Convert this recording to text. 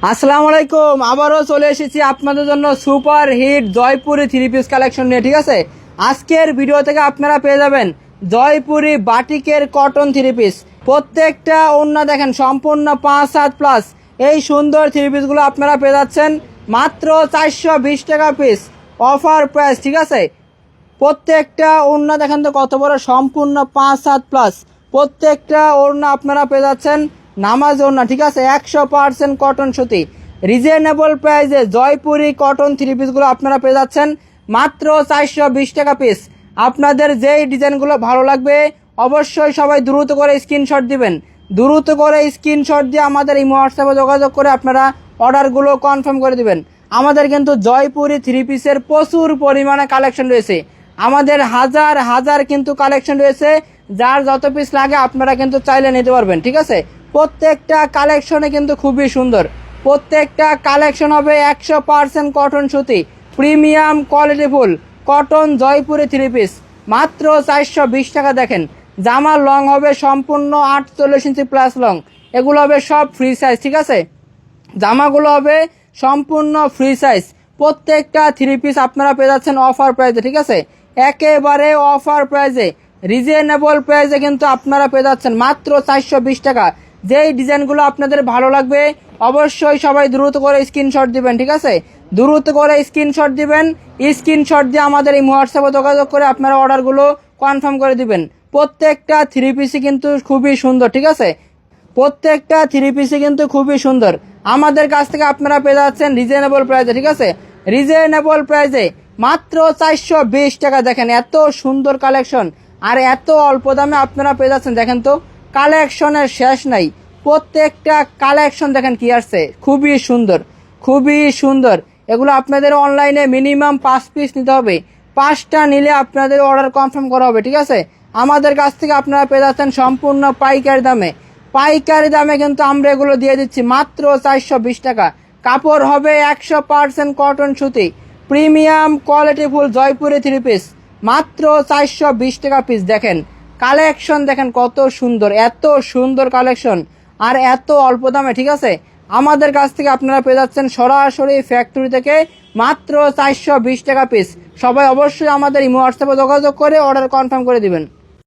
আসসালামু আলাইকুম। আবারও চলে এসেছি আপনাদের জন্য সুপার হিট জয়পুরি থ্রি পিস কালেকশন নিয়ে। ঠিক আছে, আজকের ভিডিও থেকে আপনারা পেয়ে যাবেন জয়পুরি বাটিকের কটন থ্রি পিস। প্রত্যেকটা ওড়না দেখেন সম্পূর্ণ 5 হাত প্লাস। এই সুন্দর থ্রি পিসগুলো আপনারা পেয়ে যাচ্ছেন মাত্র 420 টাকা পিস, অফার প্রাইস। ঠিক আছে, প্রত্যেকটা ওড়না দেখেন তো কত বড়, সম্পূর্ণ 5 হাত প্লাস। প্রত্যেকটা ওড়না আপনারা পেয়ে যাচ্ছেন নামাজ ওড়না। ঠিক আছে, 100% কটন সুতি, রিজনেবল প্রাইসে জয়পুরি কটন থ্রি পিসগুলো আপনারা পেয়ে যাচ্ছেন মাত্র 420 টাকা পিস। আপনাদের যেই ডিজাইনগুলো ভালো লাগবে অবশ্যই সবাই দ্রুত করে স্ক্রিনশট দিবেন। দ্রুত করে স্ক্রিনশট দিয়ে আমাদের এই হোয়াটসঅ্যাপে যোগাযোগ করে আপনারা অর্ডারগুলো কনফার্ম করে দিবেন। আমাদের কিন্তু জয়পুরি থ্রি পিসের প্রচুর পরিমাণে কালেকশন রয়েছে। আমাদের হাজার হাজার কিন্তু কালেকশন রয়েছে, যার যত পিস লাগে আপনারা কিন্তু চাইলে নিতে পারবেন। ঠিক আছে, প্রত্যেকটা কালেকশনে কিন্তু খুবই সুন্দর। প্রত্যেকটা কালেকশন হবে 100% কটন সুতি, premium quality full cotton Jaipuri three piece, মাত্র 420 টাকা। দেখেন জামার লং হবে সম্পূর্ণ 48 ইঞ্চি প্লাস লং, এগুলো হবে সব ফ্রি সাইজ। ঠিক আছে, জামাগুলো হবে সম্পূর্ণ ফ্রি সাইজ। প্রত্যেকটা থ্রি পিস আপনারা পেয়ে যাচ্ছেন অফার প্রাইসে। ঠিক আছে, একেবারে অফার প্রাইসে, রিজনেবল প্রাইসে কিন্তু আপনারা পেয়ে যাচ্ছেন মাত্র 420 টাকা। যেই ডিজাইনগুলো আপনাদের ভালো লাগবে অবশ্যই সবাই দ্রুত করে স্ক্রিনশট দিবেন। ঠিক আছে, দ্রুত করে স্ক্রিনশট দিবেন। স্ক্রিনশট দিয়ে আমাদের এই হোয়াটসঅ্যাপে যোগাযোগ করে আপনারা অর্ডারগুলো কনফার্ম করে দিবেন। প্রত্যেকটা থ্রি পিসই কিন্তু খুবই সুন্দর। ঠিক আছে, প্রত্যেকটা থ্রি পিসই কিন্তু খুবই সুন্দর। আমাদের কাছ থেকে আপনারা পেয়ে যাচ্ছেন রিজনেবল প্রাইসে। ঠিক আছে, রিজনেবল প্রাইসে মাত্র 420 টাকা। দেখেন এত সুন্দর কালেকশন আর এত অল্প দামে আপনারা পেয়ে যাচ্ছেন। দেখেন তো কালেকশনের শেষ নাই। প্রত্যেকটা কালেকশন দেখেন কি আসছে, খুবই সুন্দর, খুবই সুন্দর। এগুলো আপনাদের অনলাইনে মিনিমাম 5 পিস নিতে হবে, 5টা নিলে আপনাদের অর্ডার কনফার্ম করা হবে। ঠিক আছে, আমাদের কাছ থেকে আপনারা পেয়ে যাচ্ছেন সম্পূর্ণ পাইকারি দামে। পাইকারি দামে কিন্তু আমরা এগুলো দিয়ে দিচ্ছি মাত্র 420 টাকা। কাপড় হবে 100% কটন সুতি, premium quality full Jaipuri three piece, মাত্র 420 টাকা পিস। দেখেন কালেকশন দেখেন কত সুন্দর, এত সুন্দর কালেকশন আর এত অল্প দামে। ঠিক আছে, আমাদের কাছ থেকে আপনারা পেয়ে যাচ্ছেন সরাসরি ফ্যাক্টরি থেকে মাত্র 420 টাকা পিস। সবাই অবশ্যই আমাদের এই হোয়াটসঅ্যাপে যোগাযোগ করে অর্ডার কনফার্ম করে দিবেন।